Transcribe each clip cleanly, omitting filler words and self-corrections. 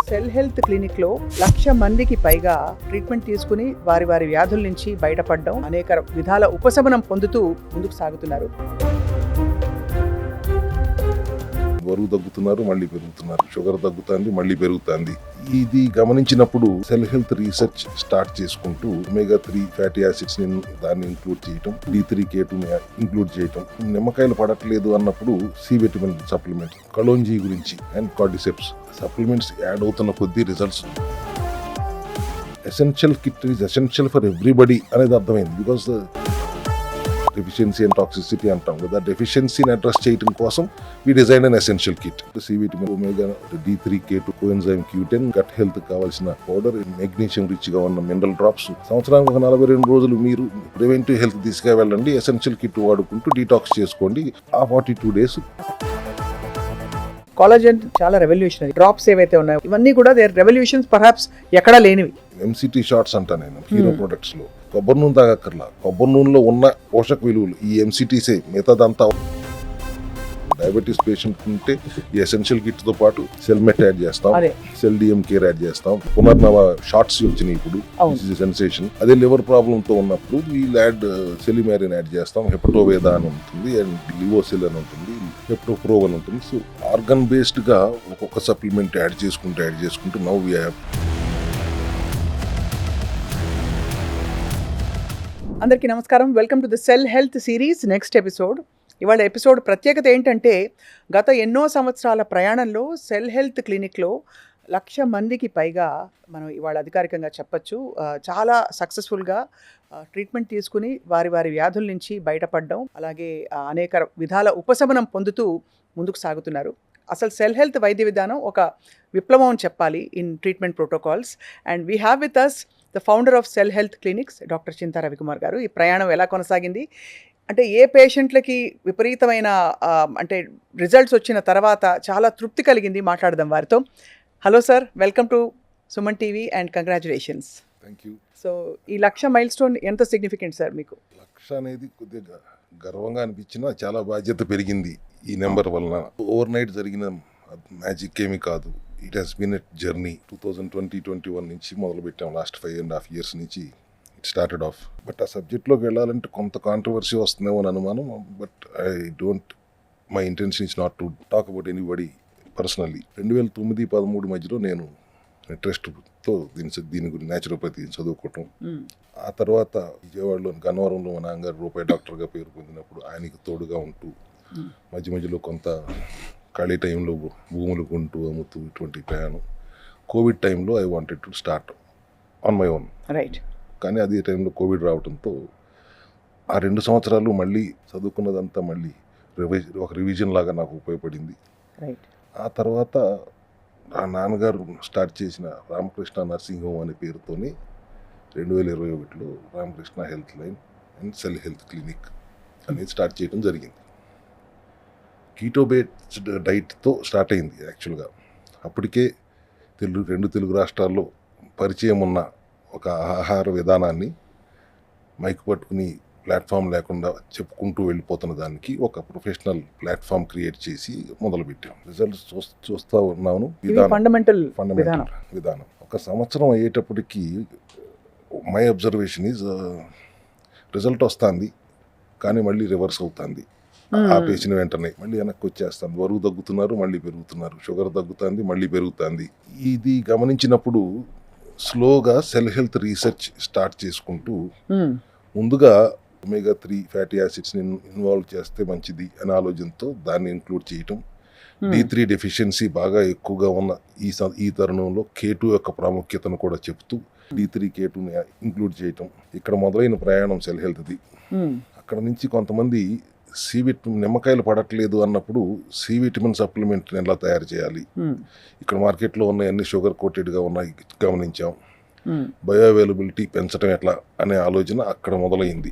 Cell health క్లినిక్లో 1,00,000 మందికి పైగా treatment తీసుకుని వారి వ్యాధుల నుంచి బయటపడడం, అనేక విధాల ఉపశమనం పొందుతూ ముందుకు సాగుతున్నారు. బరువు తగ్గుతున్నారు, మళ్ళీ పెరుగుతున్నారు. షుగర్ తగ్గుతుంది, మళ్ళీ పెరుగుతుంది. ఇది గమనించినప్పుడు సెల్ హెల్త్ రీసెర్చ్ స్టార్ట్ చేసుకుంటూ omega-3 ఫ్యాటీ యాసిడ్స్ దాన్ని ఇంక్లూడ్ చేయటం, D3 K2 ఇంక్లూడ్ చేయటం, నిమ్మకాయలు పడట్లేదు అన్నప్పుడు సి విటమిన్ సప్లిమెంట్, కలోంజీ గురించి అండ్ కార్డిసెప్స్ సప్లిమెంట్స్ యాడ్ అవుతున్న కొద్దీ results. Essential kit is essential for everybody అనేది అర్థమైంది. బికాస్ డెఫిషియన్సీ అండ్ టాక్సిసిటీ అంటాం కదా, డెఫిషియన్సీని అడ్రస్ చేయడం కోసం we design an essential kit. C vitamin, omega, D3 K2, coenzyme Q10, gut health కావాల్సిన పౌడర్, మెగ్నీషియం రిచ్ గా ఉన్న మినరల్ డ్రాప్స్. సంవత్సరానికి ఒక 42 రోజులు మీరు ప్రివెంటివ్ హెల్త్ తీసుకు వెళ్ళండి. ఎసెన్షియల్ కిట్ వాడుకుంటూ డీటాక్స్ చేసుకోండి. ఆ 42 days కాలజన్ చాలా రెవల్యూషనరీ. డ్రాప్స్ ఏవైతే ఉన్నాయో ఇవన్నీ కూడా దేర్ రెవల్యూషన్స్ పర్హాప్స్ ఎక్కడా లేనివి. MCT షార్ట్స్ అంటా నేను హీరో ప్రొడక్ట్స్ లో. కొబ్బరి నూనె తాగక్కర్లా, కొబ్బరి నూనెలో ఉన్న పోషక విలువలు ఈ MCTసే. మిగతాదంతా డయాబెటీస్ పేషెంట్ ఉంటే ఈ ఎసెన్షియల్ కిట్ తో పాటు సెల్ మెట్ యాడ్ చేస్తాం, సెల్ డిఎం కేర్ యాడ్ చేస్తాం. పునర్నవ షార్ట్స్ వచ్చినాయి ఇప్పుడు, సెన్సేషన్. అదే లివర్ ప్రాబ్లమ్ తో ఉన్నప్పుడు వీళ్ళు యాడ్ సెలిమారిన్ యాడ్ చేస్తాం. హెపటోవేదా అని ఉంటుంది అండ్ లివోసెల్ అని ఉంటుంది, హెప్టోప్రో అని ఉంటుంది. సో ఆర్గన్ బేస్డ్ గా ఒక్కొక్క సప్లిమెంట్ యాడ్ చేసుకుంటూ నౌ వి హావ్. అందరికీ నమస్కారం. Welcome to the cell health series next episode. ఇవాళ ఎపిసోడ్ ప్రత్యేకత ఏంటంటే, గత ఎన్నో సంవత్సరాల ప్రయాణంలో సెల్ హెల్త్ క్లినిక్లో 1,00,000 మందికి పైగా మనం ఇవాళ అధికారికంగా చెప్పచ్చు చాలా సక్సెస్ఫుల్గా ట్రీట్మెంట్ తీసుకుని వారి వ్యాధుల నుంచి బయటపడడం, అలాగే అనేక విధాల ఉపశమనం పొందుతూ ముందుకు సాగుతున్నారు. అసలు సెల్ హెల్త్ వైద్య విధానం ఒక విప్లవం అని చెప్పాలి in treatment protocols. And we have with us the founder of cell health clinics, doctor Chinta Ravikumar garu. ఈ ప్రయాణం ఎలా కొనసాగింది, అంటే ఏ పేషెంట్లకి విపరీతమైన అంటే రిజల్ట్స్ వచ్చిన తర్వాత చాలా తృప్తి కలిగింది, మాట్లాడదాం వారితో. Hello sir, welcome to Suman TV and congratulations. Thank you. So ఈ 1,00,000 మైల్ స్టోన్ ఎంత సిగ్నిఫికెంట్ సార్ మీకు? 1,00,000 అనేది కొద్దిగా గర్వంగా అనిపించినా చాలా బాధ్యత పెరిగింది ఈ నెంబర్ వలన. ఓవర్ నైట్ జరిగిన మ్యాజిక్ ఏమీ కాదు. It has been a journey. 2020-21 నుంచి మొదలు పెట్టాం. లాస్ట్ 5.5 years నుంచి ఇట్ స్టార్టెడ్ ఆఫ్. బట్ ఆ సబ్జెక్ట్లోకి వెళ్ళాలంటే కొంత కాంట్రవర్సీ వస్తుందేమో అని అనుమానం. But my intention is not to talk about anybody personally. 2009-13 మధ్యలో నేను ఇంట్రెస్ట్తో దీని గురించి న్యాచురోపతి చదువుకోవటం. ఆ తర్వాత విజయవాడలో గన్నవరంలో మా నాన్నగారు రూపాయి డాక్టర్గా పేరు పొందినప్పుడు ఆయనకి తోడుగా ఉంటూ మధ్యలో కొంత ఖాళీ టైంలో భూములు కొంటూ అమ్ముతూ ఇటువంటి ప్రయాణం. కోవిడ్ టైంలో I wanted to start on my own. Right. కానీ అదే టైంలో కోవిడ్ రావడంతో ఆ 2 సంవత్సరాలు మళ్ళీ చదువుకున్నదంతా మళ్ళీ ఒక రివిజన్ లాగా నాకు ఉపయోగపడింది. రైట్. ఆ తర్వాత ఆ నాన్నగారు స్టార్ట్ చేసిన రామకృష్ణ నర్సింగ్ హోమ్ అనే పేరుతోని 2021లో Ramakrishna health line and cell health clinic అనేది స్టార్ట్ చేయడం జరిగింది. కీటో బేస్డ్ డైట్తో స్టార్ట్ అయింది యాక్చువల్గా. అప్పటికే 2 తెలుగు రాష్ట్రాల్లో పరిచయం ఉన్న ఒక ఆహార విధానాన్ని మైక్ పట్టుకుని ప్లాట్ఫామ్ లేకుండా చెప్పుకుంటూ వెళ్ళిపోతున్న దానికి ఒక ప్రొఫెషనల్ ప్లాట్ఫామ్ క్రియేట్ చేసి మొదలుపెట్టాం. రిజల్ట్స్ చూస్తూ ఉన్నాను. ఫండమెంటల్ విధానం 1 సంవత్సరం అయ్యేటప్పటికి మై అబ్జర్వేషన్ ఈజ్ రిజల్ట్ వస్తుంది కానీ మళ్ళీ రివర్స్ అవుతుంది. ఆపేసిన వెంటనే మళ్ళీ వెనక్కి వచ్చేస్తాను. బరువు తగ్గుతున్నారు, మళ్ళీ పెరుగుతున్నారు. షుగర్ తగ్గుతుంది, మళ్ళీ పెరుగుతుంది. ఇది గమనించినప్పుడు స్లోగా సెల్ హెల్త్ రీసెర్చ్ స్టార్ట్ చేసుకుంటూ ముందుగా omega-3 ఫ్యాటీ యాసిడ్స్ ఇన్వాల్వ్ చేస్తే మంచిది అనే ఆలోచనతో దాన్ని ఇంక్లూడ్ చేయటం. D3 డెఫిషియన్సీ బాగా ఎక్కువగా ఉన్న ఈ తరుణంలో K2 యొక్క ప్రాముఖ్యతను కూడా చెప్తూ D3 K2 ఇంక్లూడ్ చేయటం. ఇక్కడ మొదలైన ప్రయాణం సెల్ హెల్త్ది. అక్కడ నుంచి కొంతమంది సి విటమిన్, నిమ్మకాయలు పడట్లేదు అన్నప్పుడు సి విటమిన్ సప్లిమెంట్ ఎలా తయారు చేయాలి, ఇక్కడ మార్కెట్లో ఉన్న అన్ని షుగర్ కోటెడ్గా ఉన్నాయి గమనించాం. బయో అవైలబిలిటీ పెంచడం ఎట్లా అనే ఆలోచన అక్కడ మొదలైంది.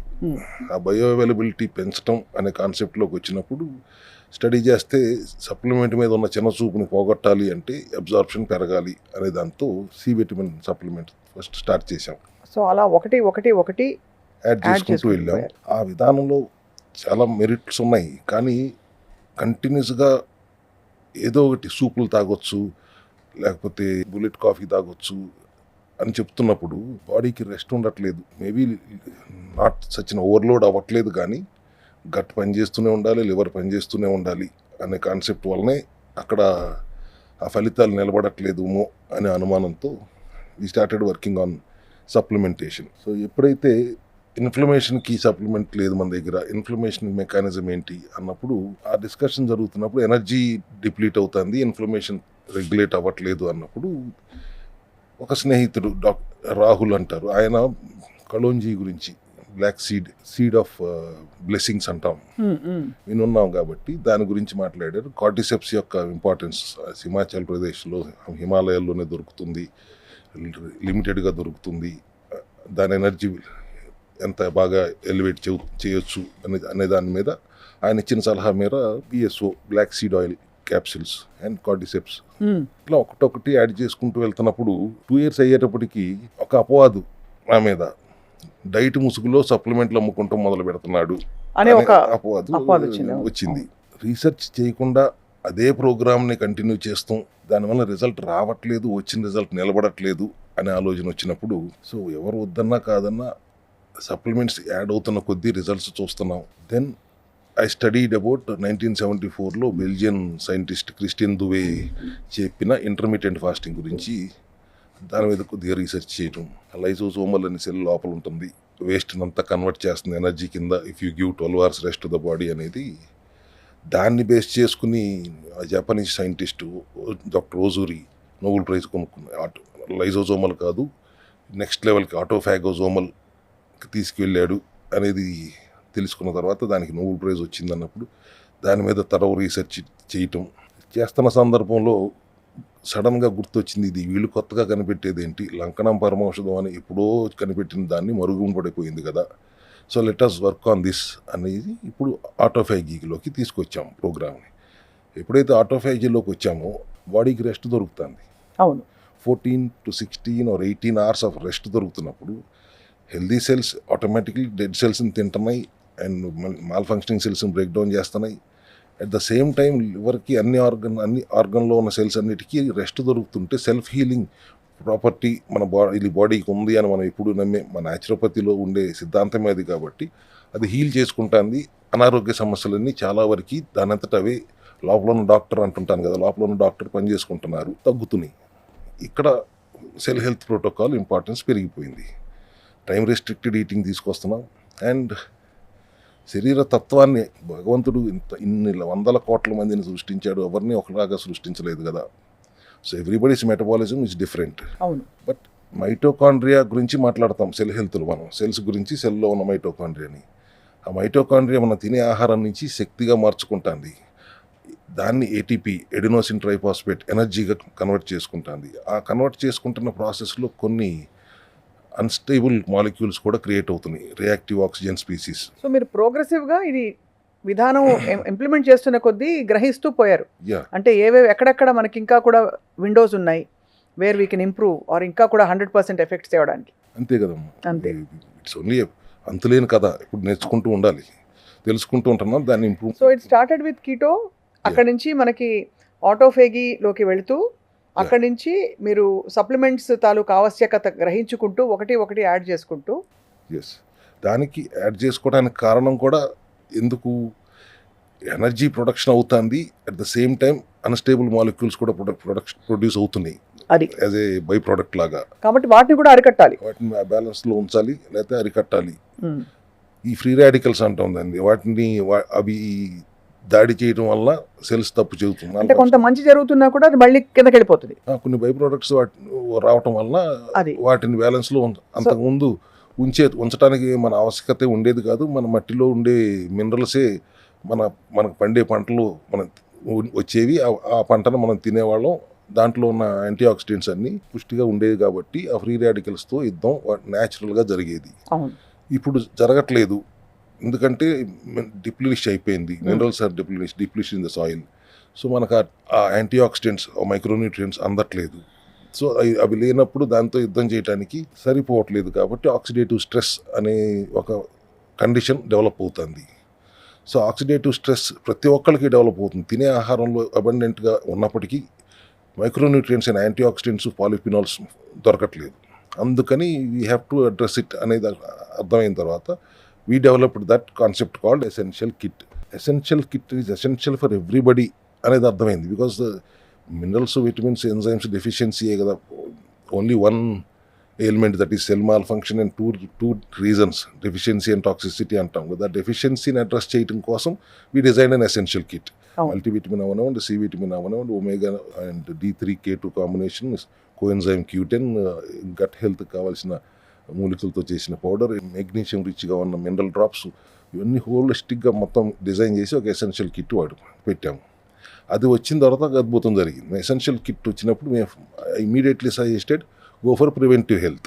ఆ బయో అవైలబిలిటీ పెంచడం అనే కాన్సెప్ట్లోకి వచ్చినప్పుడు స్టడీ చేస్తే సప్లిమెంట్ మీద ఉన్న చిన్న చూపుని పోగొట్టాలి అంటే అబ్జార్ప్షన్ పెరగాలి అనే దాంతో C vitamin supplement first start చేసాం. సో అలా ఒకటి యాడ్ చేసుకుంటూ వెళ్ళాం. ఆ విధానంలో చాలా మెరిట్స్ ఉన్నాయి. కానీ కంటిన్యూస్గా ఏదో ఒకటి సూపులు తాగొచ్చు, లేకపోతే బుల్లెట్ కాఫీ తాగొచ్చు అని చెప్తున్నప్పుడు బాడీకి రెస్ట్ ఉండట్లేదు. మేబీ నాట్ సచిన ఓవర్లోడ్ అవ్వట్లేదు, కానీ గట్ పనిచేస్తూనే ఉండాలి, లివర్ పనిచేస్తూనే ఉండాలి అనే కాన్సెప్ట్ వల్లనే అక్కడ ఆ ఫలితాలు నిలబడట్లేదేమో అనే అనుమానంతో we started working on supplementation. So ఎప్పుడైతే ఇన్ఫ్లమేషన్కి సప్లిమెంట్ లేదు మన దగ్గర, ఇన్ఫ్లమేషన్ మెకానిజం ఏంటి అన్నప్పుడు ఆ డిస్కషన్ జరుగుతున్నప్పుడు ఎనర్జీ డిప్లీట్ అవుతుంది, ఇన్ఫ్లమేషన్ రెగ్యులేట్ అవ్వట్లేదు అన్నప్పుడు ఒక స్నేహితుడు రాహుల్ అంటారు, ఆయన కలోంజీ గురించి బ్లాక్ సీడ్ ఆఫ్ బ్లెస్సింగ్స్ అంటాం, వినున్నాం కాబట్టి దాని గురించి మాట్లాడారు. కార్డిసెప్స్ యొక్క ఇంపార్టెన్స్ హిమాచల్ ప్రదేశ్లో హిమాలయాల్లోనే దొరుకుతుంది, లిమిటెడ్గా దొరుకుతుంది, దాని ఎనర్జీ ఎంత బాగా ఎలివేట్ చేయొచ్చు అనే దాని మీద ఆయన ఇచ్చిన సలహా మేర BSO black seed oil capsules and cordyceps ఇట్లా ఒకటొకటి యాడ్ చేసుకుంటూ వెళ్తున్నప్పుడు 2 years అయ్యేటప్పటికి ఒక అపవాదు నా మీద, డైట్ ముసుగులో సప్లిమెంట్లు అమ్ముకుంటూ మొదలు పెడుతున్నాడు అనే ఒక అపవాదు వచ్చింది. రీసెర్చ్ చేయకుండా అదే ప్రోగ్రామ్ని కంటిన్యూ చేస్తాం, దానివల్ల రిజల్ట్ రావట్లేదు, వచ్చిన రిజల్ట్ నిలబడట్లేదు అనే ఆలోచన వచ్చినప్పుడు, సో ఎవరు వద్దన్నా కాదన్నా సప్లిమెంట్స్ యాడ్ అవుతున్న కొద్దీ రిజల్ట్స్ చూస్తున్నాం. దెన్ ఐ స్టడీడ్ అబౌట్ 1974లో బెల్జియన్ సైంటిస్ట్ క్రిస్టియన్ దువే చెప్పిన ఇంటర్మీడియట్ ఫాస్టింగ్ గురించి దాని మీద కొద్దిగా రీసెర్చ్ చేయటం. లైసోసోమల్ అనే సెల్ లోపల ఉంటుంది, వేస్ట్ని అంతా కన్వర్ట్ చేస్తుంది ఎనర్జీ కింద if you give 12 hours rest to the body అనేది. దాన్ని బేస్ చేసుకుని జపనీస్ సైంటిస్టు డాక్టర్ ఓజూరి నోబెల్ ప్రైజ్ కొనుక్కున్నాడు. లైసోజోమల్ కాదు, నెక్స్ట్ లెవెల్కి ఆటోఫాగోజోమల్ తీసుకువెళ్ళాడు అనేది తెలుసుకున్న తర్వాత దానికి నోబెల్ ప్రైజ్ వచ్చిందన్నప్పుడు దాని మీద తరవ రీసెర్చ్ చేయటం చేస్తున్న సందర్భంలో సడన్గా గుర్తొచ్చింది, ఇది వీళ్ళు కొత్తగా కనిపెట్టేది ఏంటి, లంకణం పరమౌషధం అని ఎప్పుడో కనిపెట్టిన దాన్ని మరుగున పడిపోయింది కదా, so let us work on this అనేది ఇప్పుడు ఆటోఫాగీలోకి తీసుకొచ్చాము ప్రోగ్రామ్ని. ఎప్పుడైతే ఆటోఫాగీలోకి వచ్చామో బాడీకి రెస్ట్ దొరుకుతుంది. అవును, 14 to 16 or 18 hours of rest దొరుకుతున్నప్పుడు హెల్దీ సెల్స్ ఆటోమేటిక్లీ డెడ్ సెల్స్ని తింటున్నాయి అండ్ మాల్ ఫంక్షనింగ్ సెల్స్ని బ్రేక్ డౌన్ చేస్తున్నాయి. అట్ ద సేమ్ టైం లివర్కి అన్ని ఆర్గన్లో ఉన్న సెల్స్ అన్నిటికీ రెస్ట్ దొరుకుతుంటే సెల్ఫ్ హీలింగ్ ప్రాపర్టీ మన బాడీకి ఉంది అని మనం ఎప్పుడు నమ్మే మన న్యాచురోపతిలో ఉండే సిద్ధాంతమే అది. కాబట్టి అది హీల్ చేసుకుంటుంది. అనారోగ్య సమస్యలన్నీ చాలా వరకు దానంతట అవే లోపల ఉన్న డాక్టర్ అంటుంటాను కదా, లోపల ఉన్న డాక్టర్ పని చేసుకుంటున్నారు, తగ్గుతున్నాయి. ఇక్కడ సెల్ హెల్త్ ప్రోటోకాల్ ఇంపార్టెన్స్ పెరిగిపోయింది. టైం రెస్ట్రిక్టెడ్ ఈటింగ్ తీసుకొస్తున్నాం అండ్ శరీర తత్వాన్ని భగవంతుడు ఇన్ని 100 కోట్ల మందిని సృష్టించాడు, ఎవరిని ఒకలాగా సృష్టించలేదు కదా. So everybody's metabolism is different. అవును, బట్ మైటోకాండ్రియా గురించి మాట్లాడతాం సెల్ హెల్త్లో మనం, సెల్స్ గురించి, సెల్లో ఉన్న మైటోకాండ్రియాని. ఆ మైటోకాండ్రియా మనం తినే ఆహారం నుంచి శక్తిగా మార్చుకుంటుంది, దాన్ని ATP ఎడినోసిన్ ట్రైఫాస్ఫేట్ ఎనర్జీగా కన్వర్ట్ చేసుకుంటుంది. ఆ కన్వర్ట్ చేసుకుంటున్న ప్రాసెస్లో కొన్ని అన్స్టేబుల్ మాలిక్యూల్స్ కూడా క్రియేట్ అవుతున్నాయి, రియాక్టివ్ ఆక్సిజన్ స్పీసీస్. సో మీరు ప్రోగ్రెసివ్గా ఇది విధానం ఇంప్లిమెంట్ చేస్తున్న కొద్దీ గ్రహిస్తూ పోయారు. అంటే ఏవేవి ఎక్కడెక్కడ మనకి ఇంకా కూడా విండోస్ ఉన్నాయి where we can improve or ఇంకా కూడా 100% ఎఫెక్ట్స్ తేవడానికి. అంతే కదమ్మా, అంతే. ఇట్స్ ఓన్లీ అంతులేని కదా, ఇప్పుడు నేర్చుకుంటూ ఉండాలి, తెలుసుకుంటూ ఉంటున్నాం దాన్ని improve. So it started with keto, అక్కడి నుంచి మనకి ఆటోఫేగీలోకి వెళుతూ అక్కడి నుంచి మీరు సప్లిమెంట్స్ తాలూకు ఆవశ్యకత గ్రహించుకుంటూ ఒకటి యాడ్ చేసుకుంటూ. ఎస్, దానికి యాడ్ చేసుకోవడానికి కారణం కూడా ఎందుకు, ఎనర్జీ ప్రొడక్షన్ అవుతుంది, at the same time unstable molecules కూడా ప్రొడ్యూస్ అవుతున్నాయి అది యాజ్ ఏ బై ప్రోడక్ట్ లాగా. కాబట్టి వాటిని కూడా అరికట్టాలి, వాటిని బ్యాలెన్స్లో ఉంచాలి, లేకపోతే అరికట్టాలి. ఈ ఫ్రీ రాడికల్స్ అంటాం దాన్ని, వాటిని అవి దాడి చేయడం వల్ల సెల్స్ తప్పు చెబుతుంది. అంటే కొంత మంచి జరుగుతున్నా కూడా అది మళ్ళీ కిందకి వెళ్ళిపోతుంది. కొన్ని బై ప్రోడక్ట్స్ రావటం వల్ల వాటిని బ్యాలెన్స్లో అంతకుముందు ఉంచడానికి మన ఆవశ్యకత ఉండేది కాదు. మన మట్టిలో ఉండే మినరల్సే మనకు పండే పంటలు వచ్చేవి, ఆ పంటను మనం తినేవాళ్ళం. దాంట్లో ఉన్న యాంటీ ఆక్సిడెంట్స్ అన్ని పుష్టిగా ఉండేవి కాబట్టి ఆ ఫ్రీ రాడికల్స్తో యుద్ధం న్యాచురల్గా జరిగేది. ఇప్పుడు జరగట్లేదు, ఎందుకంటే డిప్లీష్ అయిపోయింది, minerals are deplete in the soil. So మనకు ఆ యాంటీ ఆక్సిడెంట్స్, మైక్రోన్యూట్రియంట్స్ అందట్లేదు. సో అవి లేనప్పుడు దాంతో యుద్ధం చేయడానికి సరిపోవట్లేదు. కాబట్టి ఆక్సిడేటివ్ స్ట్రెస్ అనే ఒక కండిషన్ డెవలప్ అవుతుంది. సో ఆక్సిడేటివ్ స్ట్రెస్ ప్రతి ఒక్కరికి డెవలప్ అవుతుంది. తినే ఆహారంలో అబండెంట్గా ఉన్నప్పటికీ micronutrients and antioxidants polyphenols దొరకట్లేదు. అందుకని we have to address it అనేది అర్థమైన తర్వాత we developed that concept called essential kit. Essential kit is essential for everybody అనేది అర్థమైంది. బికాస్ మినరల్స్, విటమిన్స్, ఎంజైమ్స్ డెఫిషియన్సీయే కదా only one ailment, that is cell malfunction, and two reasons, deficiency and toxicity అంటాం కదా. డెఫిషియన్సీని address చేయడం కోసం we designed an essential kit. Multivitamin అవనివ్వండి, C vitamin అవనివ్వండి, omega and D3K2 combination, coenzyme Q10, gut health కావాల్సిన మూలికలతో చేసిన పౌడర్, మెగ్నీషియం రిచ్గా ఉన్న మినరల్ డ్రాప్స్, ఇవన్నీ హోలిస్టిక్గా మొత్తం డిజైన్ చేసి ఒక ఎసెన్షియల్ కిట్ పెట్టాము. అది వచ్చిన తర్వాత అద్భుతం జరిగింది. ఎసెన్షియల్ కిట్ వచ్చినప్పుడు మేము immediately suggested go for preventive health.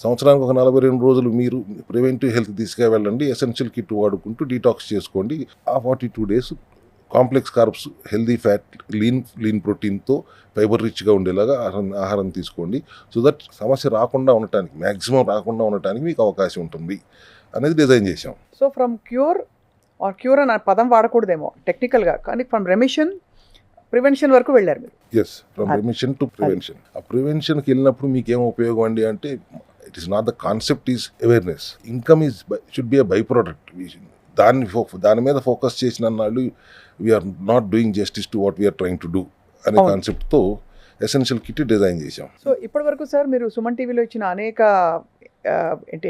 సంవత్సరానికి ఒక 42 రోజులు మీరు ప్రివెంటివ్ హెల్త్ తీసుకువెళ్ళండి, ఎసెన్షియల్ కిట్ వాడుకుంటూ డీటాక్స్ చేసుకోండి. ఆ 42 days complex carbs, healthy fat, lean ప్రోటీన్తో ఫైబర్ రిచ్గా ఉండేలాగా ఆహారం తీసుకోండి. సో దట్ సమస్య రాకుండా ఉండటానికి, మ్యాక్సిమం రాకుండా ఉండటానికి మీకు అవకాశం ఉంటుంది అనేది డిజైన్ చేశాం. సో ఫ్రమ్ క్యూర్ అనే పదం వాడకూడదేమో టెక్నికల్గా, కానీ ఫ్రమ్ రెమిషన్ ప్రివెన్షన్ వరకు వెళ్ళారు మీరు. Yes, from remission to prevention. ఆ ప్రివెన్షన్కి వెళ్ళినప్పుడు మీకు ఏం ఉపయోగం అండి అంటే, it is not the concept, is awareness. Income is should be a byproduct. దాని మీద ఫోకస్ చేసిన నాళ్ళు we are not doing justice to what we are trying to do అనే కాన్సెప్ట్తో ఎసెన్షియల్ కిట్ డిజైన్ చేశాం. సో ఇప్పటి వరకు సార్ మీరు సుమన్ టీవీలో ఇచ్చిన అనేక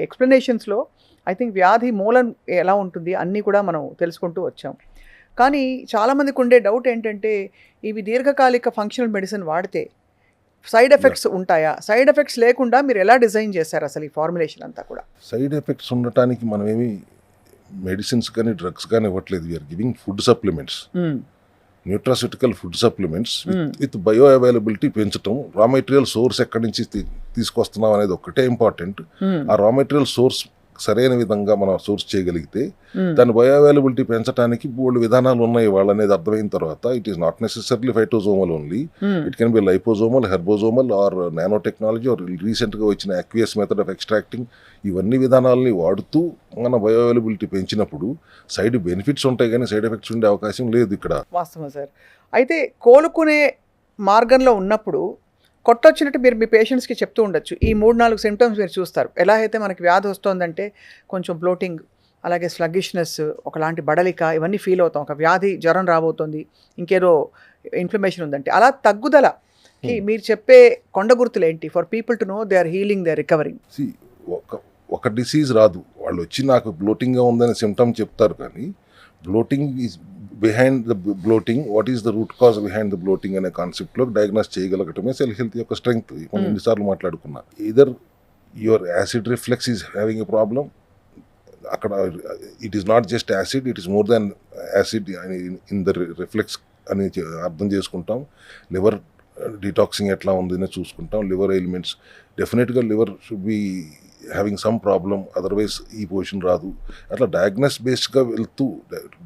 ఎక్స్ప్లెనేషన్స్లో ఐ థింక్ వ్యాధి మూలం ఎలా ఉంటుంది అన్నీ కూడా మనం తెలుసుకుంటూ వచ్చాం. కానీ చాలామందికి ఉండే డౌట్ ఏంటంటే, ఇవి దీర్ఘకాలిక ఫంక్షనల్ మెడిసిన్ వాడితే సైడ్ ఎఫెక్ట్స్ ఉంటాయా? సైడ్ ఎఫెక్ట్స్ లేకుండా మీరు ఎలా డిజైన్ చేశారు అసలు ఈ ఫార్ములేషన్ అంతా కూడా? సైడ్ ఎఫెక్ట్స్ ఉండటానికి మనమేమి మెడిసిన్స్ కానీ డ్రగ్స్ కానీ ఇవ్వట్లేదు. We're giving food supplements, nutraceutical food supplements with bioavailability పెంచడం. రా మెటీరియల్ సోర్స్ ఎక్కడి నుంచి తీసుకొస్తున్నాం అనేది ఒక్కటే ఇంపార్టెంట్. ఆ రా మెటీరియల్ సోర్స్ సరైన విధంగా మనం సోర్స్ చేయగలిగితే దాని బయో అవైలబిలిటీ పెంచడానికి బోల్డ్ విధానాలు ఉన్నాయి వాళ్ళు అనేది అర్థమైన తర్వాత, it is not necessarily phytosomal only, it can be liposomal, herbosomal or nano technology or రీసెంట్గా వచ్చిన అక్వియస్ మెథడ్ ఆఫ్ ఎక్స్ట్రాక్టింగ్. ఇవన్నీ విధానాలని వాడుతూ మన బయో అవైలబిలిటీ పెంచినప్పుడు సైడ్ బెనిఫిట్స్ ఉంటాయి, కానీ సైడ్ ఎఫెక్ట్స్ ఉండే అవకాశం లేదు ఇక్కడ. వాస్తవం సార్. అయితే కోలుకునే మార్గంలో ఉన్నప్పుడు కొట్టొచ్చినట్టు మీరు మీ పేషెంట్స్కి చెప్తూ ఉండొచ్చు. ఈ 3-4 సిమ్టమ్స్ మీరు చూస్తారు. ఎలా అయితే మనకి వ్యాధి వస్తుందంటే కొంచెం బ్లోటింగ్, అలాగే స్లగ్గిష్నెస్, ఒకలాంటి బడలిక, ఇవన్నీ ఫీల్ అవుతాం. ఒక వ్యాధి, జ్వరం రాబోతుంది, ఇంకేదో ఇన్ఫ్లమేషన్ ఉందంటే, అలా తగ్గుదలకి మీరు చెప్పే కొండ గుర్తులు ఏంటి for people to know they are healing, they are recovering? ఒక డిసీజ్ రాదు, వాళ్ళు వచ్చి నాకు బ్లోటింగ్గా ఉందని సిమ్టమ్ చెప్తారు, కానీ bloating is behind the bloating, what is the root cause behind the bloating అనే కాన్సెప్ట్లో డయాగ్నోస్ చేయగలగటమే సెల్ హెల్త్ యొక్క స్ట్రెంగ్త్. మనం ఎన్నిసార్లు మాట్లాడుకున్నా, either your acid reflex is having a problem, అక్కడ it is not just acid, it is more than acid in the reflex అని అర్థం చేసుకుంటాం. లివర్ డీటాక్సింగ్ ఎట్లా ఉందని చూసుకుంటాం. లివర్ ఎలిమెంట్స్, డెఫినెట్గా liver should be having some problem, otherwise ఈ position రాదు. అట్లా డయాగ్నోస్ బేస్డ్గా వెళ్తూ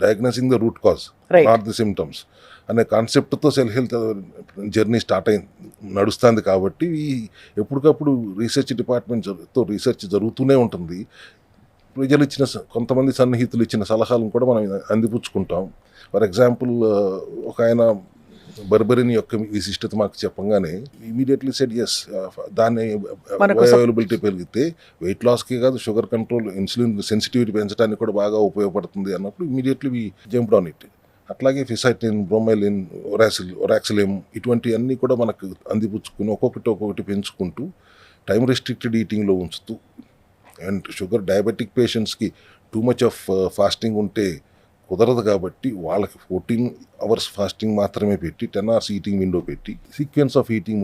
diagnosing the root cause, not the symptoms అనే కాన్సెప్ట్తో సెల్ హెల్త్ జర్నీ స్టార్ట్ నడుస్తుంది. కాబట్టి ఎప్పటికప్పుడు రీసెర్చ్ డిపార్ట్మెంట్తో రీసెర్చ్ జరుగుతూనే ఉంటుంది. ప్రజలు ఇచ్చిన, కొంతమంది సన్నిహితులు ఇచ్చిన సలహాలను కూడా మనం అందిపుచ్చుకుంటాం. ఫర్ ఎగ్జాంపుల్, ఒక ఆయన బర్బరిన్ యొక్క విశిష్టత మాకు చెప్పంగానే ఇమీడియట్లీ సెడ్ ఎస్, దాన్ని అవైలబిలిటీ పెరిగితే వెయిట్ లాస్కి కాదు, షుగర్ కంట్రోల్, ఇన్సులిన్ సెన్సిటివిటీ పెంచడానికి కూడా బాగా ఉపయోగపడుతుంది అన్నప్పుడు immediately we jumped on it. అట్లాగే ఫిసైటిన్, బ్రోమైలిన్, ఒరాక్సిలిమ్, ఇటువంటివన్నీ కూడా మనకు అందిపుచ్చుకుని ఒక్కొక్కటి పెంచుకుంటూ టైం రెస్ట్రిక్టెడ్ ఈటింగ్లో ఉంచుతూ, అండ్ షుగర్ డయాబెటిక్ పేషెంట్స్కి టూ మచ్ ఆఫ్ ఫాస్టింగ్ ఉంటే కుదరదు కాబట్టి వాళ్ళకి 14 hours ఫాస్టింగ్ మాత్రమే పెట్టి 10 hours ఈటింగ్ విండో పెట్టి సీక్వెన్స్ ఆఫ్ ఈటింగ్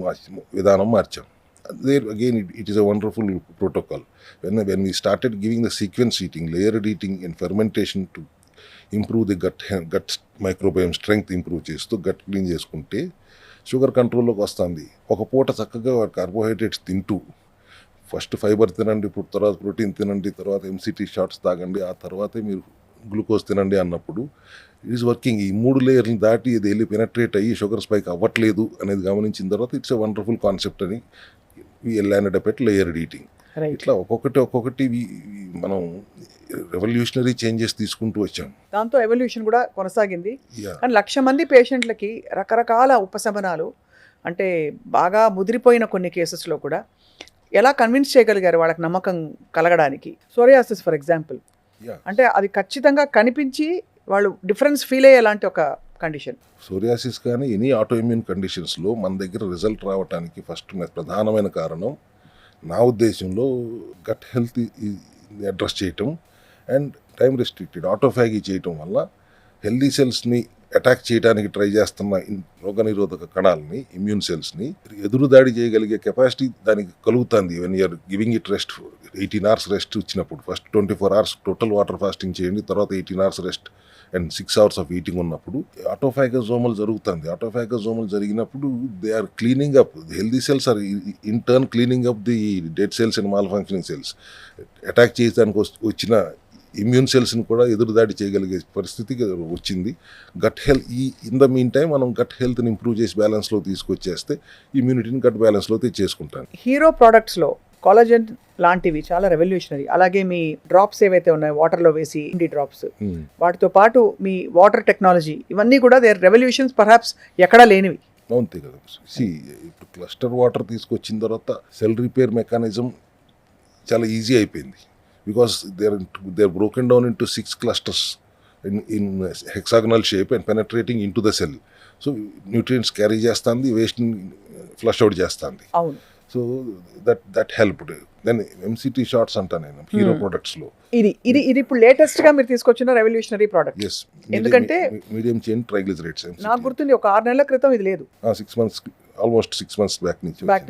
విధానం మార్చాం. There again it is a wonderful protocol. When we started giving the sequence eating, layered eating and fermentation to improve the gut microbiome strength improve చేస్తూ gut clean చేసుకుంటే sugar కంట్రోల్లోకి వస్తుంది. ఒక పూట చక్కగా carbohydrates తింటూ, ఫస్ట్ ఫైబర్ తినండి, ఇప్పుడు తర్వాత ప్రోటీన్ తినండి, తర్వాత ఎంసిటీ షార్ట్స్ తాగండి, ఆ తర్వాతే మీరు గ్లూకోజ్ తినండి అన్నప్పుడు ఇట్ ఈస్ వర్కింగ్. ఈ 3 లేయర్లు దాటి ఇది వెళ్ళి పెనట్రేట్ అయ్యి షుగర్ స్పైక్ అవ్వట్లేదు అనేది గమనించిన తర్వాత ఇట్స్ ఎ వండర్ఫుల్ కాన్సెప్ట్ అని landed up at layered eating. ఇట్లా ఒక్కొక్కటి మనం రెవల్యూషనరీ చేంజెస్ తీసుకుంటూ వచ్చాం. దాంతో ఎవల్యూషన్ కూడా కొనసాగింది. Yeah. కానీ 1,00,000 మంది పేషెంట్లకి రకరకాల ఉపశమనాలు, అంటే బాగా ముదిరిపోయిన కొన్ని కేసెస్లో కూడా ఎలా కన్విన్స్ చేయగలిగారు వాళ్ళకి నమ్మకం కలగడానికి? Psoriasis for example, Yeah. అంటే అది ఖచ్చితంగా కనిపించి వాళ్ళు డిఫరెన్స్ ఫీల్ అయ్యేలాంటి ఒక కండిషన్. సోరియాసిస్ కానీ ఎనీ ఆటోఇమ్యూన్ కండిషన్స్లో మన దగ్గర రిజల్ట్ రావడానికి ఫస్ట్ ప్రధానమైన కారణం నా ఉద్దేశంలో గట్ హెల్త్ అడ్రస్ చేయటం అండ్ టైం రెస్ట్రిక్టెడ్ ఆటోఫాగీ చేయటం వల్ల హెల్దీ సెల్స్ని అటాక్ చేయడానికి ట్రై చేస్తున్న రోగనిరోధక కణాలని, ఇమ్యూన్ సెల్స్ని ఎదురుదాడి చేయగలిగే కెపాసిటీ దానికి కలుగుతుంది. When you're giving it rest, 18 hours rest ఇచ్చినప్పుడు, first 24 hours total water fasting చేయండి, తర్వాత 18 hours rest and 6 hours of eating ఉన్నప్పుడు ఆటోఫాగోజోమల్ జరుగుతుంది. ఆటోఫాగోజోమల్ జరిగినప్పుడు they are cleaning up, healthy cells are in turn cleaning up the dead cells and malfunctioning cells. Attack చేయడానికి వచ్చిన immune సెల్స్ని కూడా ఎదురుదాడి చేయగలిగే పరిస్థితికి వచ్చింది. Gut health in the meantime మనం గట్ హెల్త్ని ఇంప్రూవ్ చేసి బ్యాలెన్స్లో తీసుకొచ్చేస్తే ఇమ్యూనిటీని గట్ బ్యాలెన్స్లో తెచ్చేసుకుంటాను. హీరో ప్రోడక్ట్స్లో కొలాజన్ లాంటివి చాలా రెవల్యూషనరీ. అలాగే మీ డ్రాప్స్ ఏవైతే ఉన్నాయో వాటర్లో వేసి ఇండి డ్రాప్స్, వాటితో పాటు మీ వాటర్ టెక్నాలజీ, ఇవన్నీ కూడా దేర్ రెవల్యూషన్స్ పర్హాప్స్ ఎక్కడా లేనివి. అంతే కదా. ఇప్పుడు క్లస్టర్ వాటర్ తీసుకొచ్చిన తర్వాత సెల్ రిపేర్ మెకానిజం చాలా ఈజీ అయిపోయింది. Because they are broken down into 6 clusters in hexagonal shape and penetrating in to the cell. So nutrients carry చేస్తుంది, వేస్ట్ని ఫ్లష్ అవుట్ చేస్తుంది. అవును. So that helped. Then MCT shorts అంటా నేను hero ప్రొడక్ట్స్లో ఇది ఇప్పుడు లేటెస్ట్గా మీరు తీసుకొచ్చిన రెవల్యూషనరీ ప్రోడక్ట్. ఎస్, ఎందుకంటే మీడియం చైన్ ట్రైగ్లిజరైడ్స్. నాకు గుర్తుంది ఒక 6 నెలల క్రితం ఇది లేదు. 6 months, ఆల్మోస్ట్ 6 months బ్యాక్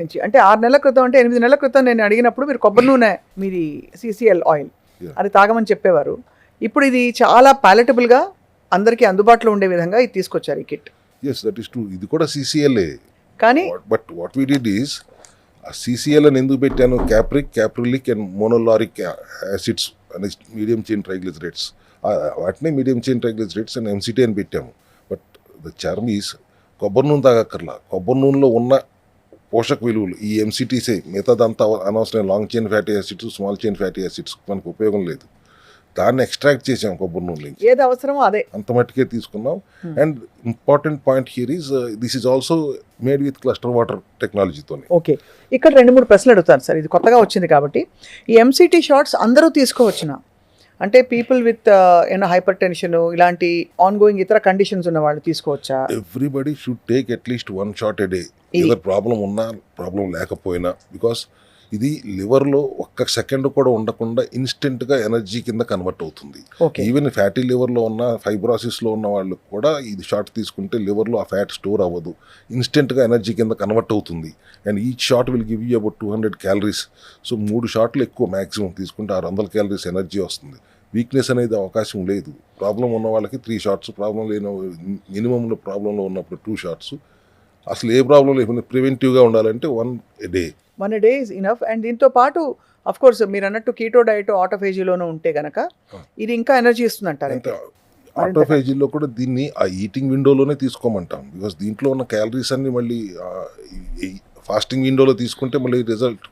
నుంచి అంటే 6 నెలల క్రితం, అంటే 8 నెలల క్రితం నేను అడిగినప్పుడు మీరు కొబ్బరి నూనె, మీది CCL ఆయిల్ అది తాగమని చెప్పేవారు. ఇప్పుడు ఇది చాలా ప్యాలెటబుల్గా అందరికీ అందుబాటులో ఉండే విధంగా ఇది తీసుకొచ్చారు ఈ kit. Yes, that is true. ఇది కూడా CCLఏ. కానీ but what we did is, ఆ CCL అని ఎందుకు పెట్టాను, క్యాప్రిలిక్ అండ్ మోనోలారిక్ యాసిడ్స్ అనే మీడియం చైన్ ట్రైగ్లిజరైడ్స్, వాటినే medium chain triglycerides and MCT అని పెట్టాము. బట్ ద చర్మ్ ఈస్ కొబ్బరి నూనె తాగక్కర్లా. కొబ్బరి నూనెలో ఉన్న పోషక విలువలు ఈ MCTసే, మిగతాదంతా అనవసరం long chain fatty acids, small chain fatty acids మనకు ఉపయోగం లేదు. దాన్ని ఎక్స్ట్రాక్ట్ చేసాం కొబ్బరి నూనె, ఏది అవసరమో అదే అంత మట్టుకే తీసుకున్నాం. And important point here is this is also made with cluster water టెక్నాలజీతో. ఓకే, ఇక్కడ 2-3 ప్రశ్నలు అడుగుతాను సార్, ఇది కొత్తగా వచ్చింది కాబట్టి. ఈ MCT షార్ట్స్ అందరూ తీసుకోవచ్చున? అంటే పీపుల్ విత్ హైపర్ టెన్షన్ ఇలాంటి ఆన్ గోయింగ్ ఇతర కండిషన్స్ ఉన్న వాళ్ళు తీసుకోవచ్చా? Everybody should take at least 1 shot a day. ఏదో ప్రాబ్లం ఉన్నా ప్రాబ్లం లేకపోయినా, బికాస్ ఇది లివర్లో ఒక్క సెకండ్ కూడా ఉండకుండా ఇన్స్టెంట్గా ఎనర్జీ కింద కన్వర్ట్ అవుతుంది. ఈవెన్ ఫ్యాటీ లివర్లో ఉన్న, ఫైబ్రాసిస్లో ఉన్న వాళ్ళు కూడా ఇది షార్ట్ తీసుకుంటే లివర్లో ఆ ఫ్యాట్ స్టోర్ అవ్వదు, ఇన్స్టెంట్గా ఎనర్జీ కింద కన్వర్ట్ అవుతుంది. And each shot will give you about 200 calories. So 3 shots ఎక్కువ మ్యాక్సిమం తీసుకుంటే 600 calories ఎనర్జీ వస్తుంది. వీక్నెస్ అనేది అవకాశం లేదు. ప్రాబ్లం ఉన్న వాళ్ళకి 3 shots, ప్రాబ్లం లేని మినిమంలో ప్రాబ్లంలో ఉన్నప్పుడు 2 shots. అసలు ఏ ప్రాబ్లం లేకుండా ప్రివెంటివ్గా ఉండాలంటే 1 a day. 1 a day is enough. And దీంతో పాటు అఫ్ కోర్స్ మీరు అన్నట్టు కీటో డైట్ ఆటోఫేజీలోనూ ఉంటే గనక ఇది ఇంకా ఎనర్జీ ఇస్తుంది అంటారు. ఆటోఫేజీలో కూడా దీన్ని ఆ ఈటింగ్ విండోలోనే తీసుకోమంటాం. బికాస్ దీంట్లో ఉన్న క్యాలరీస్ అన్ని మళ్ళీ ఫాస్టింగ్ విండోలో తీసుకుంటే మళ్ళీ రిజల్ట్